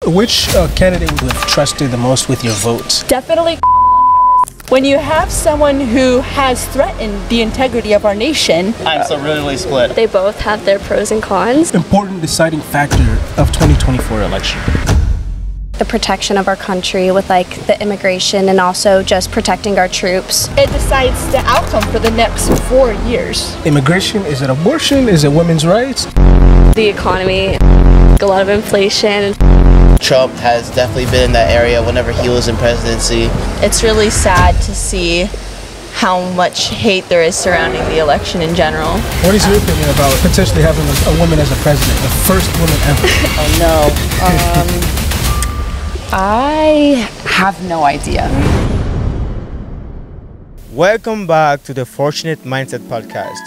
which candidate would you have trusted the most with your vote? Definitely Kamala Harris. When you have someone who has threatened the integrity of our nation, I'm so really split. They both have their pros and cons. Important deciding factor of 2024 election. The protection of our country with like the immigration and also just protecting our troops. it decides the outcome for the next 4 years. Immigration, is it abortion? Is it women's rights? The economy, a lot of inflation. Trump has definitely been in that area whenever he was in presidency. It's really sad to see how much hate there is surrounding the election in general. What is your opinion about potentially having a woman as a president, the first woman ever? Oh no. I have no idea. Welcome back to the Fortunate Mindset Podcast.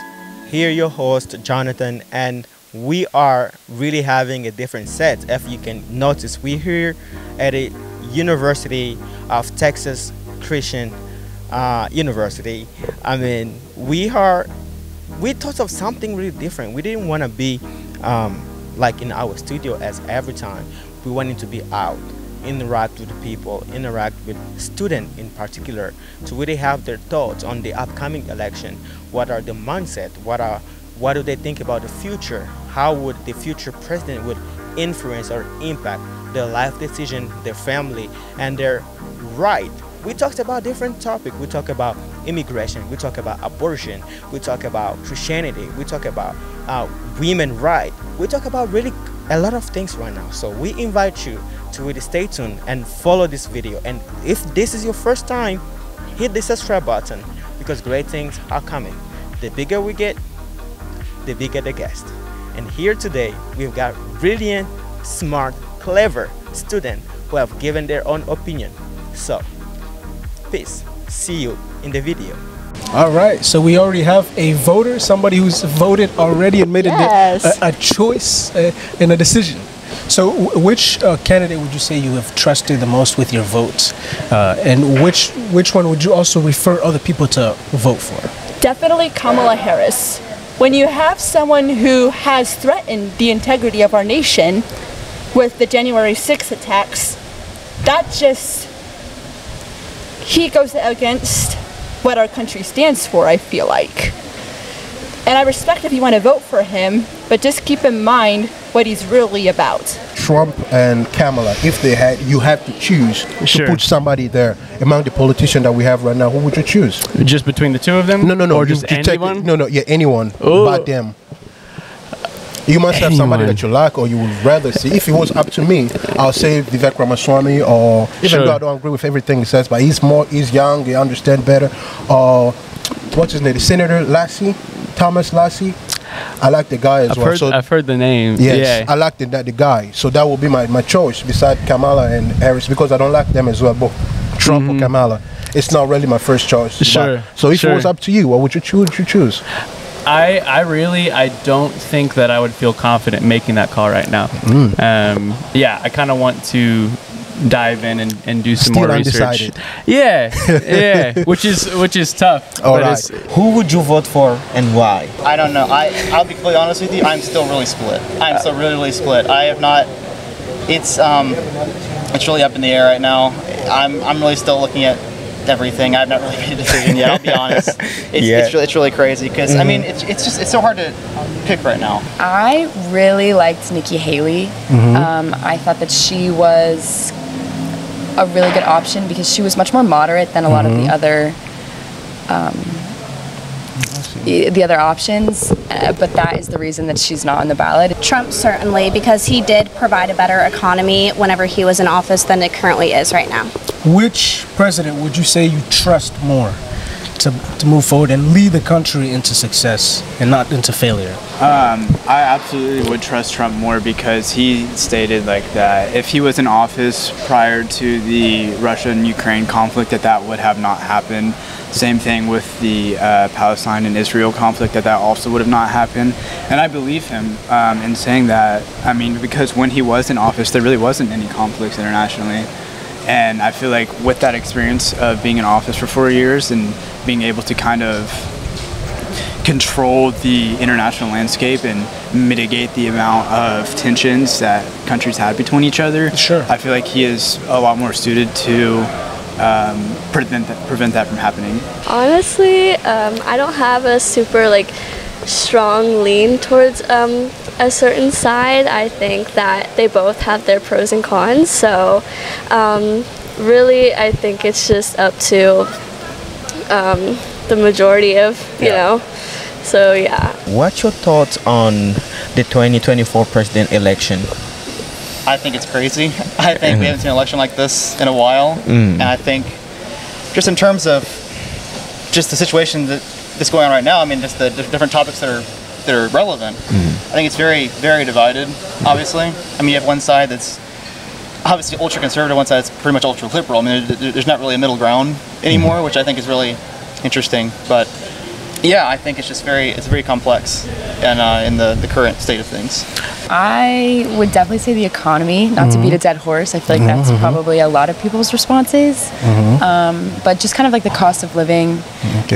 Here your host Jonathan, and we are really having a different set. If you can notice, we're here at a University of Texas Christian University. I mean, we thought of something really different. We didn't want to be like in our studio as every time. We wanted to be out, interact with people, interact with students in particular, to really have their thoughts on the upcoming election. What are the mindset? What do they think about the future? How would the future president would influence or impact their life decision, their family, and their right? We talked about different topics. We talk about immigration. We talk about abortion. We talk about Christianity. We talk about women's rights. We talk about really a lot of things right now. So we invite you to really stay tuned and follow this video. And if this is your first time, hit the subscribe button, because great things are coming. The bigger we get, the bigger the guest. And here today, we've got brilliant, smart, clever students who have given their own opinion. So, peace. See you in the video. All right, so we already have a voter, somebody who's voted already and made a choice and a decision. So which candidate would you say you have trusted the most with your votes? And which one would you also refer other people to vote for? Definitely Kamala Harris. When you have someone who has threatened the integrity of our nation with the January 6th attacks, he goes against what our country stands for, I feel like. And I respect if you want to vote for him, but just keep in mind what he's really about. Trump and Kamala, if you had to choose to put somebody there among the politicians that we have right now, who would you choose? Just between the two of them? No. Or just anyone? Anyone. Ooh. But them. You must have somebody that you like or you would rather see. If it was up to me, I'll say Vivek Ramaswamy, or even though I don't agree with everything he says, but he's young, he understands better. Or what's his name? Senator Thomas Lassie. I like the guy as well. I've heard the name. Yes, yeah. I like the guy. So that will be my choice beside Kamala and Harris, because I don't like them as well, both Trump or Kamala. It's not really my first choice. Sure. So if it was up to you, what would you choose? I don't think that I would feel confident making that call right now. I kind of want to dive in and do some more research. Undecided. Yeah, which is tough. All right. Who would you vote for and why? I don't know. I'll be completely honest with you. I'm still really split. I'm still really split. I have not. It's really up in the air right now. I'm really still looking at everything. I've not really made a decision yet. I'll be honest. It's really crazy because I mean it's so hard to pick right now. I really liked Nikki Haley. I thought that she was a really good option because she was much more moderate than a lot of the other options, but that is the reason that she's not on the ballot. Trump certainly, because he did provide a better economy whenever he was in office than it currently is right now. Which president would you say you trust more to move forward and lead the country into success and not into failure? I absolutely would trust Trump more, because he stated like that if he was in office prior to the Russia and Ukraine conflict, that would have not happened. Same thing with the Palestine and Israel conflict, that also would have not happened. And I believe him in saying that. I mean, because when he was in office, there really wasn't any conflicts internationally. And I feel like with that experience of being in office for 4 years and being able to kind of control the international landscape and mitigate the amount of tensions that countries had between each other. Sure. I feel like he is a lot more suited to prevent that from happening. Honestly, I don't have a super strong lean towards a certain side. I think that they both have their pros and cons. So really, I think it's just up to the majority of you know. So yeah. What's your thoughts on the 2024 president election? I think it's crazy. I think we haven't seen an election like this in a while, and I think just in terms of just the situation that's going on right now, I mean, just the different topics that are relevant. I think it's very, very divided. Obviously, I mean, you have one side that's obviously ultra conservative, one side that's pretty much ultra liberal. I mean, there's not really a middle ground anymore, which I think is really interesting. But yeah, I think it's very complex, and in the current state of things. I would definitely say the economy, not to beat a dead horse. I feel like that's probably a lot of people's responses. But just kind of like the cost of living,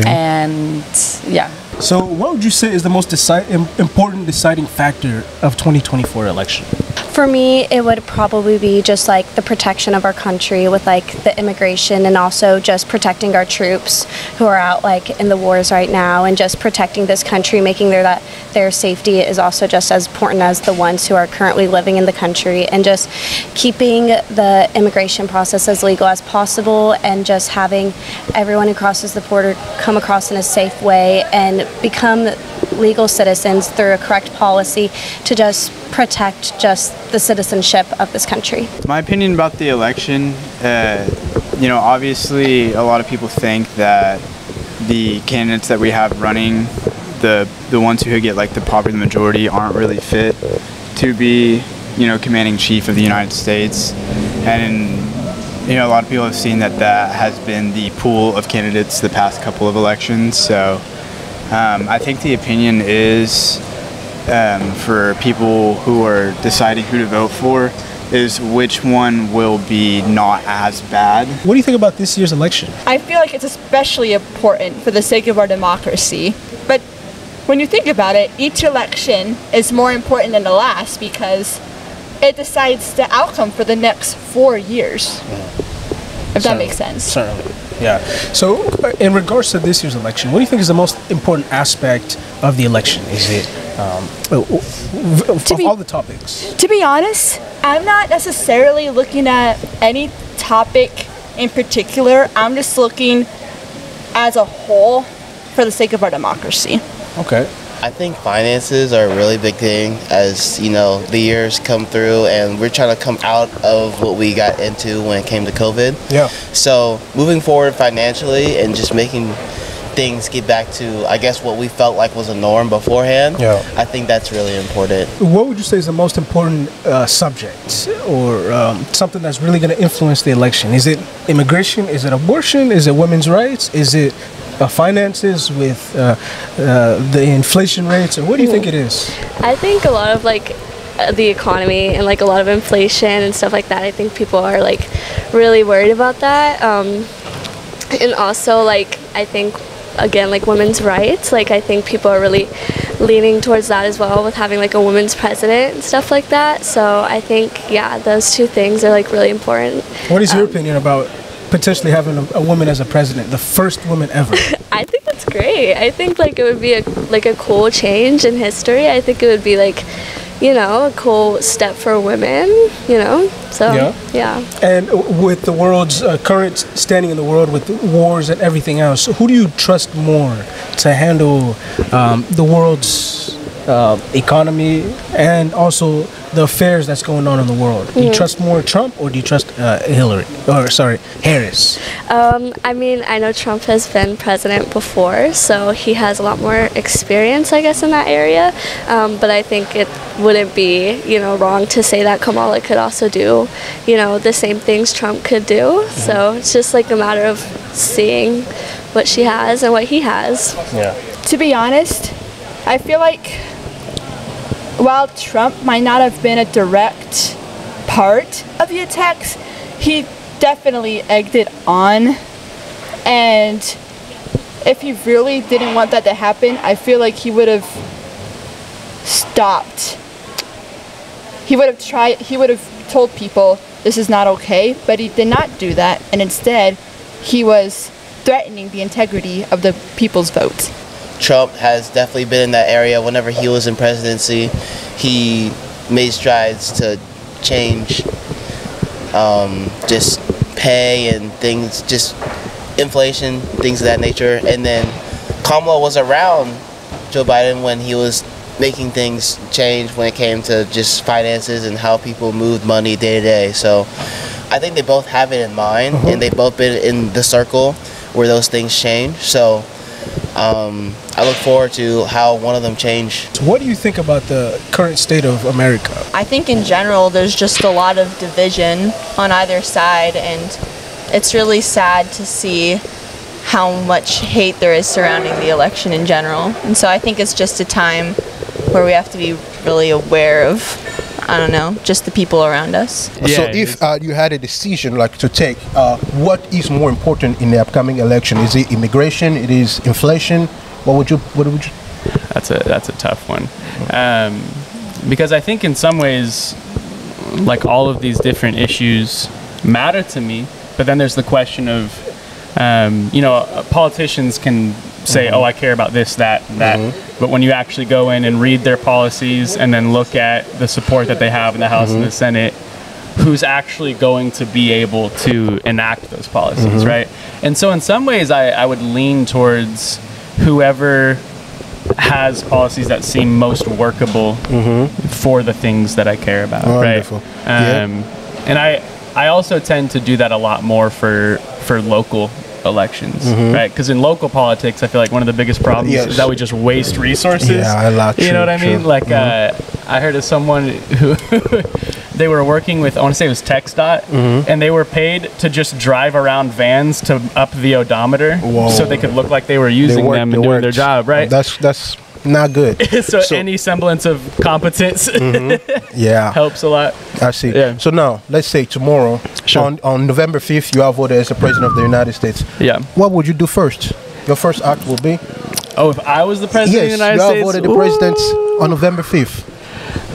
and yeah. So what would you say is the most important deciding factor of 2024 election? For me, it would probably be just like the protection of our country with like the immigration, and also just protecting our troops who are out like in the wars right now, and just protecting this country, making that their safety is also just as important as the ones who are currently living in the country, and just keeping the immigration process as legal as possible, and just having everyone who crosses the border come across in a safe way and become legal citizens through a correct policy to just protect just the citizenship of this country. My opinion about the election, obviously a lot of people think that the candidates that we have running, the ones who get like the popular majority, aren't really fit to be, commanding chief of the United States. And a lot of people have seen that has been the pool of candidates the past couple of elections. So I think the opinion is, for people who are deciding who to vote for, is which one will be not as bad. What do you think about this year's election? I feel like it's especially important for the sake of our democracy. But when you think about it, each election is more important than the last because it decides the outcome for the next 4 years. If that makes sense. Certainly. Yeah. So, in regards to this year's election, what do you think is the most important aspect of the election? Is it of all the topics? To be honest, I'm not necessarily looking at any topic in particular. I'm just looking as a whole for the sake of our democracy. Okay. I think finances are a really big thing as, the years come through and we're trying to come out of what we got into when it came to COVID. Yeah. So moving forward financially and just making things get back to, I guess, what we felt like was a norm beforehand. Yeah. I think that's really important. What would you say is the most important subject or something that's really going to influence the election? Is it immigration? Is it abortion? Is it women's rights? Is it finances with the inflation rates? Or what do you think it is? I think a lot of the economy and a lot of inflation and stuff like that. I think people are really worried about that. And also I think again women's rights. I think people are really leaning towards that as well with having a women's president and stuff like that. So I think those two things are really important. What is your opinion about potentially having a woman as a president, the first woman ever? I think that's great. I think it would be a cool change in history. I think it would be a cool step for women, so yeah. And with the world's current standing in the world with wars and everything else, who do you trust more to handle the world's economy and also the affairs that's going on in the world? Do you trust more Trump or do you trust Harris? I mean, I know Trump has been president before, so he has a lot more experience, I guess, in that area. But I think it wouldn't be, wrong to say that Kamala could also do, the same things Trump could do. So it's just a matter of seeing what she has and what he has. Yeah. To be honest, I feel like while Trump might not have been a direct part of the attacks, he definitely egged it on. And if he really didn't want that to happen, I feel like he would have stopped. He would have told people this is not okay, but he did not do that, and instead he was threatening the integrity of the people's vote. Trump has definitely been in that area. Whenever he was in presidency, he made strides to change just pay and things, just inflation, things of that nature. And then Kamala was around Joe Biden when he was making things change when it came to just finances and how people moved money day to day. So I think they both have it in mind, and they've both been in the circle where those things change. So I look forward to how one of them change. So what do you think about the current state of America? I think in general there's just a lot of division on either side, and it's really sad to see how much hate there is surrounding the election in general. And so I think it's just a time where we have to be really aware of, I don't know, just the people around us. So if you had a decision like to take, what is more important in the upcoming election? Is it immigration? It is inflation? What would you? That's a tough one, because I think in some ways, like all of these different issues matter to me. But then there's the question of, politicians can say, oh, I care about this, that, and that. But when you actually go in and read their policies and then look at the support that they have in the House and the Senate, who's actually going to be able to enact those policies, right? And so in some ways, I would lean towards whoever has policies that seem most workable for the things that I care about, Wonderful. right? And I also tend to do that a lot more for local elections, right? Because in local politics, I feel like one of the biggest problems is that we just waste resources. Yeah, a lot. You know what I mean? Like, I heard of someone who they were working with, I want to say it was TxDOT, and they were paid to just drive around vans to up the odometer so they could look like they were using them and doing their job, right? That's not good. so any semblance of competence helps a lot. I see. Yeah. So now, let's say tomorrow, on November 5th, you are voted as the President of the United States. Yeah. What would you do first? Your first act will be? Oh, if I was the President of the United States? Yes, you are voted the President on November 5th.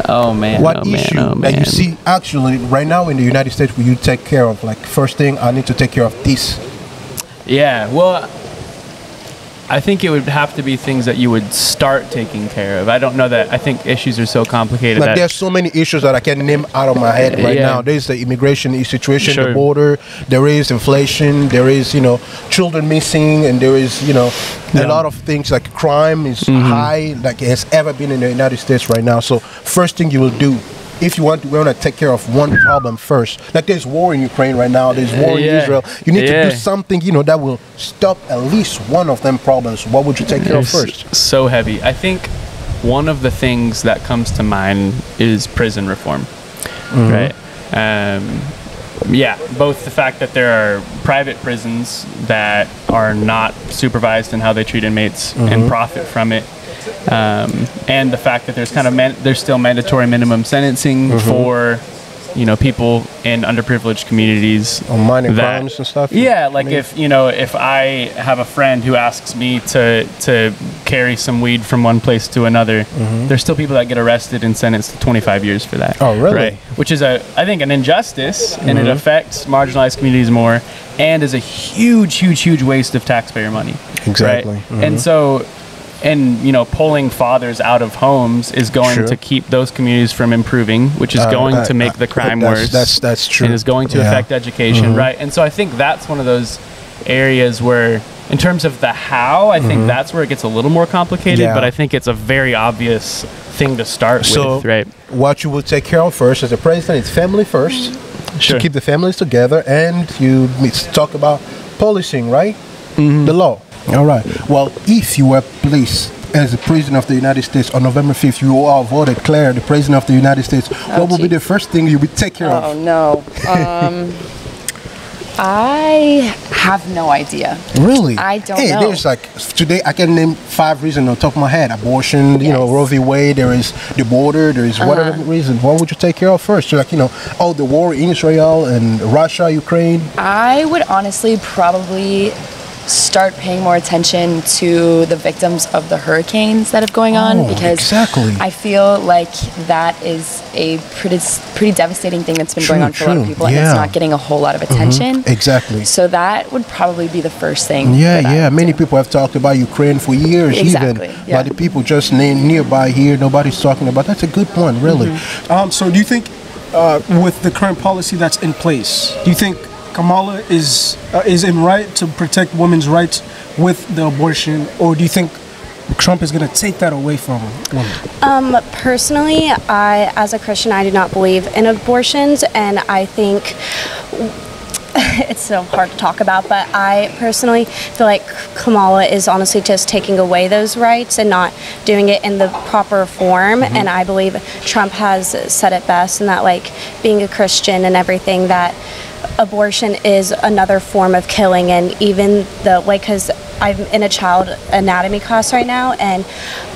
Oh, man. What issue that you see actually right now in the United States will you take care of? Like, first thing, I need to take care of this. Yeah, well, I think it would have to be things that you would start taking care of. I don't know that. I think issues are so complicated. Like there's so many issues that I can name out of my head right now. There's the immigration situation, the border. There is inflation. There is, children missing, and there is, a lot of things like crime is high, like it has ever been in the United States right now. So first thing you will do, if you want to take care of one problem first, like there's war in Ukraine right now, there's war in Israel, you need to do something, that will stop at least one of them problems. What would you take care of first? So heavy. I think one of the things that comes to mind is prison reform, right? Both the fact that there are private prisons that are not supervised in how they treat inmates and profit from it, and the fact that there's there's still mandatory minimum sentencing for people in underprivileged communities on minor crimes and stuff. If I have a friend who asks me to carry some weed from one place to another, there's still people that get arrested and sentenced to 25 years for that. Oh, really? Right? Which is I think an injustice, and it affects marginalized communities more, and is a huge waste of taxpayer money. Exactly. Right? And so, pulling fathers out of homes is going to keep those communities from improving, which is going to make the crime worse. That's true. And is going to affect education, right? And so I think that's one of those areas where, in terms of the how, I think that's where it gets a little more complicated, but I think it's a very obvious thing to start with, right? What you will take care of first as a president is family first, to keep the families together, and you talk about policing, right? The law. All right. Well, if you were placed as the President of the United States on November 5th, you are voted declared the President of the United States, what will be the first thing you would take care of? Oh, no. I have no idea. Really? I don't know. There's today I can name 5 reasons on top of my head. Abortion, Roe v. Wade, there is the border, there is whatever reason. What would you take care of first? The war in Israel and Russia, Ukraine? I would honestly probably start paying more attention to the victims of the hurricanes that are going on, because exactly. I feel like that is a pretty devastating thing that's been going on for a lot of people, and it's not getting a whole lot of attention. Exactly. So that would probably be the first thing. Yeah. Many people have talked about Ukraine for years, even. But the people just nearby here, nobody's talking about. That's a good point, really. So do you think, with the current policy that's in place, do you think Kamala is in right to protect women's rights with the abortion, or do you think Trump is going to take that away from women? Personally, as a Christian, I do not believe in abortions, and I think it's so hard to talk about, but I personally feel like Kamala is honestly just taking away those rights and not doing it in the proper form. And I believe Trump has said it best, and that, like, being a Christian and everything, that abortion is another form of killing. And even the, like, because I'm in a child anatomy class right now, and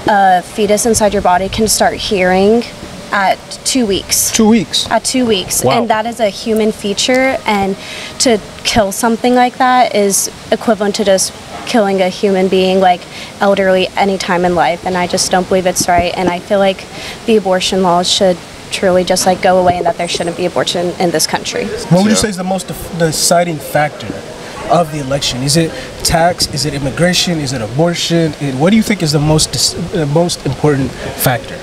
a fetus inside your body can start hearing at 2 weeks. 2 weeks? At 2 weeks. Wow. And that is a human feature, and to kill something like that is equivalent to just killing a human being, like elderly, any time in life. And I just don't believe it's right. And I feel like the abortion laws should truly just like go away, and that there shouldn't be abortion in this country. What would you say is the most deciding factor of the election? Is it tax? Is it immigration? Is it abortion? What do you think is the most important factor?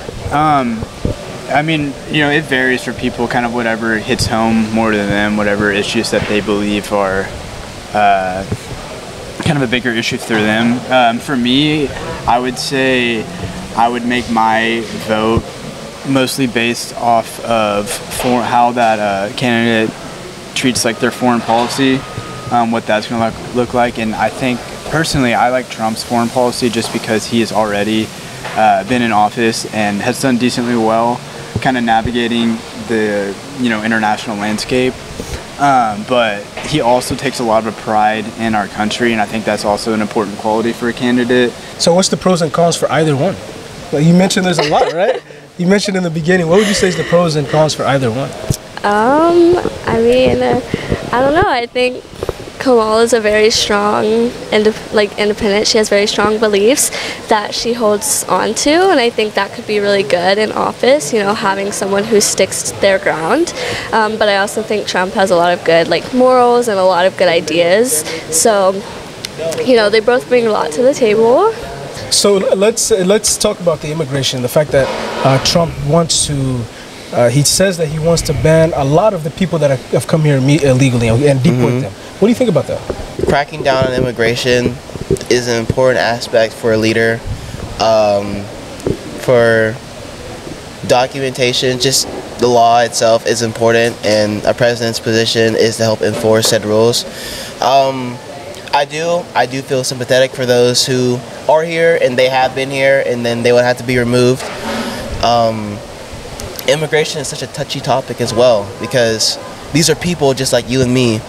I mean, you know, it varies for people, kind of whatever hits home more to them, whatever issues that they believe are kind of a bigger issue for them. For me, I would say I would make my vote mostly based off of how that candidate treats like their foreign policy, what that's going to look like. And I think personally I like Trump's foreign policy just because he has already been in office and has done decently well kind of navigating the international landscape, but he also takes a lot of pride in our country, and I think that's also an important quality for a candidate. So what's the pros and cons for either one? Like you mentioned there's a lot, right? You mentioned in the beginning. What would you say is the pros and cons for either one? I mean, I don't know. I think Kamala is a very strong and independent. She has very strong beliefs that she holds on to, and I think that could be really good in office, having someone who sticks to their ground. But I also think Trump has a lot of good morals and a lot of good ideas. So, they both bring a lot to the table. So let's talk about the immigration. The fact that Trump wants to. He says that he wants to ban a lot of the people that have come here illegally and deport them. What do you think about that? Cracking down on immigration is an important aspect for a leader. For documentation, just the law itself is important, and a president's position is to help enforce said rules. I do feel sympathetic for those who are here and they have been here and then they would have to be removed. Immigration is such a touchy topic as well, because these are people just like you and me,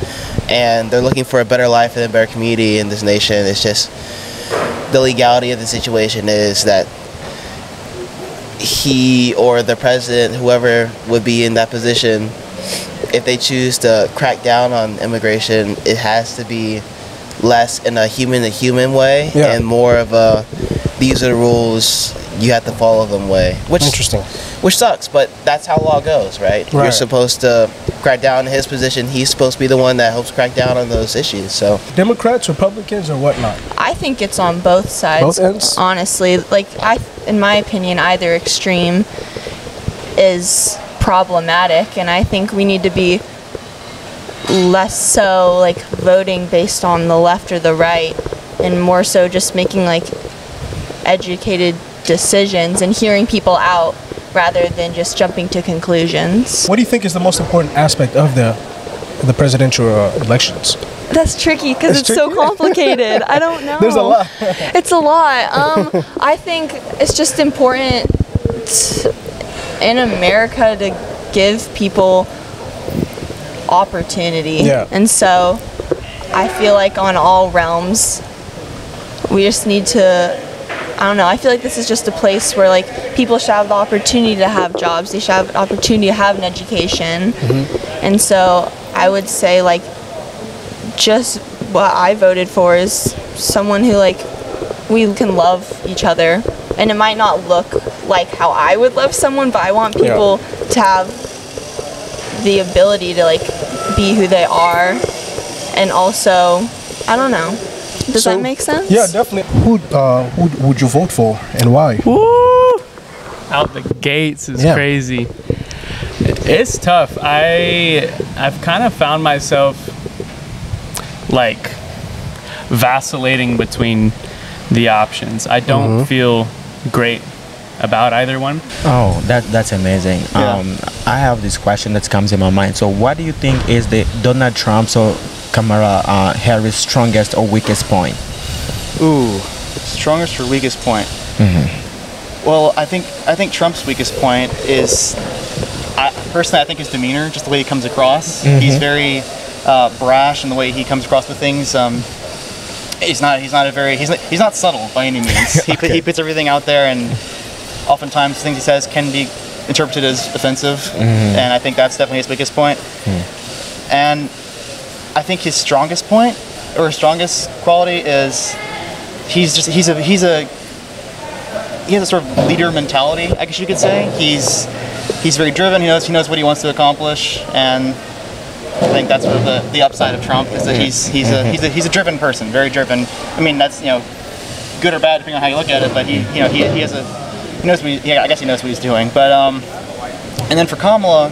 and they're looking for a better life and a better community in this nation. It's just the legality of the situation is that he or the president, whoever would be in that position, if they choose to crack down on immigration, it has to be less in a human way and more of a these are the rules, you have to follow them way. Which sucks, but that's how law goes, right? You're supposed to crack down on his position. He's supposed to be the one that helps crack down on those issues. So Democrats, Republicans, or whatnot? I think it's on both sides. Both ends? Honestly, in my opinion, either extreme is problematic, and I think we need to be less so voting based on the left or the right, and more so just making educated decisions and hearing people out rather than just jumping to conclusions. What do you think is the most important aspect of the presidential elections? That's tricky because it's so complicated. I don't know. There's a lot. It's a lot. I think it's just important in America to give people opportunity. And so I feel like on all realms we just need to, I don't know, I feel like this is just a place where people should have the opportunity to have jobs, they should have an opportunity to have an education. And so I would say just what I voted for is someone who like we can love each other, and it might not look like how I would love someone, but I want people to have the ability to like be who they are, and also I don't know. Does that make sense? Yeah, definitely. Who would you vote for and why? Woo! Out the gates is crazy. It's tough. I've kind of found myself like vacillating between the options. I don't feel great about either one. Oh, that's amazing. I have this question that comes in my mind. So what do you think is the Donald Trump's or Kamala Harris' strongest or weakest point? Ooh, strongest or weakest point? Well, I think Trump's weakest point is, personally, I think his demeanor, just the way he comes across. He's very brash in the way he comes across with things. He's not subtle by any means. He puts everything out there, and oftentimes things he says can be interpreted as offensive, and I think that's definitely his biggest point. And I think his strongest point, or his strongest quality, is he has a sort of leader mentality, I guess you could say. He's very driven. He knows what he wants to accomplish, and I think that's sort of the upside of Trump, is that he's a driven person, very driven. I mean, that's good or bad depending on how you look at it, but he knows what he's doing. But and then for Kamala,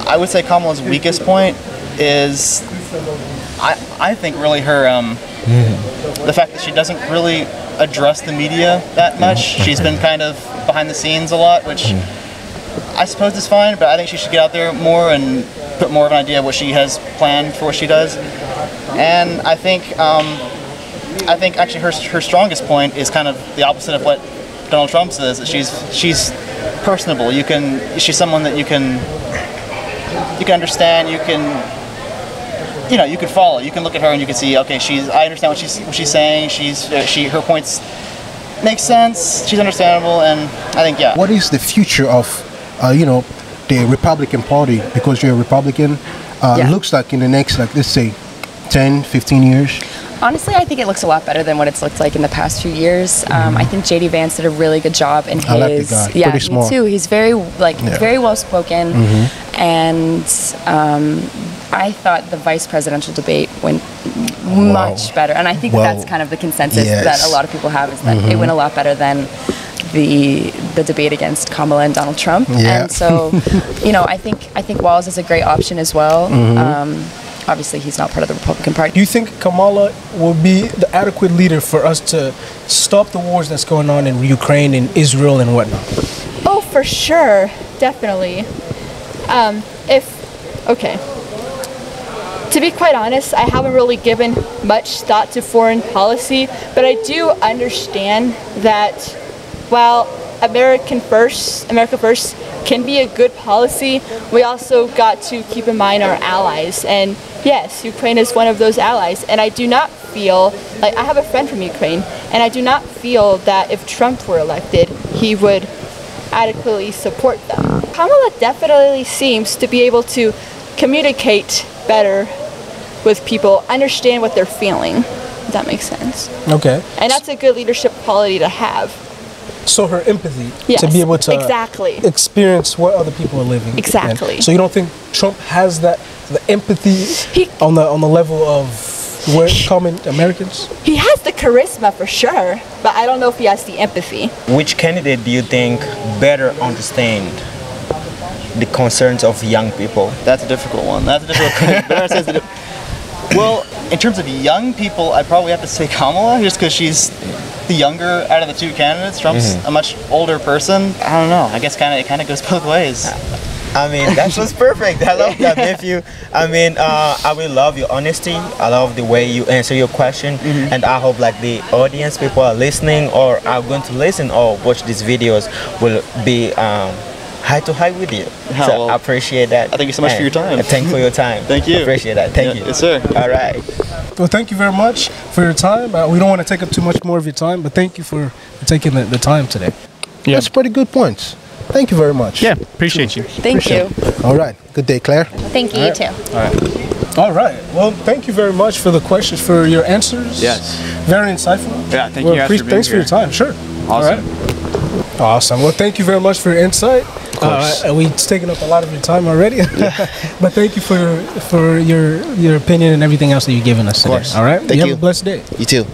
I would say Kamala's weakest point is I think really her the fact that she doesn't really address the media that much. She's been kind of behind the scenes a lot, which I suppose is fine, but I think she should get out there more and put more of an idea of what she has planned for what she does. And I think actually her strongest point is kind of the opposite of what Donald Trump says. That she's personable. She's someone that you can understand. You can follow. You can look at her and you can see, okay, I understand what she's saying. Her points make sense. She's understandable, and I think What is the future of the Republican Party, because you're a Republican, looks like in the next, like, let's say 10, 15 years? Honestly, I think it looks a lot better than what it's looked like in the past few years. I think J.D. Vance did a really good job in his. I like the guy. Yeah, pretty smart. me too. He's very very well spoken, and I thought the vice presidential debate went much better, and I think that's kind of the consensus that a lot of people have, is that it went a lot better than the debate against Kamala and Donald Trump. And so, I think Walz is a great option as well. Obviously, he's not part of the Republican Party. Do you think Kamala will be the adequate leader for us to stop the wars that's going on in Ukraine and Israel and whatnot? Oh, for sure, definitely. To be quite honest, I haven't really given much thought to foreign policy, but I do understand that while America First can be a good policy, we also got to keep in mind our allies. And yes, Ukraine is one of those allies. And I do not feel, like, I have a friend from Ukraine, and I do not feel that if Trump were elected, he would adequately support them. Kamala definitely seems to be able to communicate better with people, understand what they're feeling, if that makes sense. Okay. And that's a good leadership quality to have. So her empathy, yes, to be able to exactly experience what other people are living. Exactly. in. So you don't think Trump has the empathy on the level of common Americans? He has the charisma for sure, but I don't know if he has the empathy. Which candidate do you think better understand the concerns of young people? That's a difficult one. Well, in terms of young people, I'd probably have to say Kamala, just because she's the younger out of the two candidates. Trump's a much older person. I don't know. I guess it kind of goes both ways. I mean, that was perfect. I love that, nephew. I mean, I will love your honesty. I love the way you answer your question, and I hope like the audience, people are listening or are going to listen or watch these videos, will be high to high with you. So I appreciate that. Thank you so much for your time. Thanks for your time. Thank you. Appreciate that. Thank you. Yes, sir. All right. Well, thank you very much for your time. We don't want to take up too much more of your time, but thank you for taking the time today. That's pretty good points. Thank you very much. Yeah, appreciate you. Thank you. All right. Good day, Claire. Thank you, you too. All right. All right. Well, thank you very much for the questions, for your answers. Yes. Very insightful. Yeah, thank you guys for being Thanks here. for your time. Sure. Awesome. All right. Awesome. Well, thank you very much for your insight. We've taken up a lot of your time already, but thank you for your opinion and everything else that you've given us today. course. All right. Thank you. Have a blessed day. You too.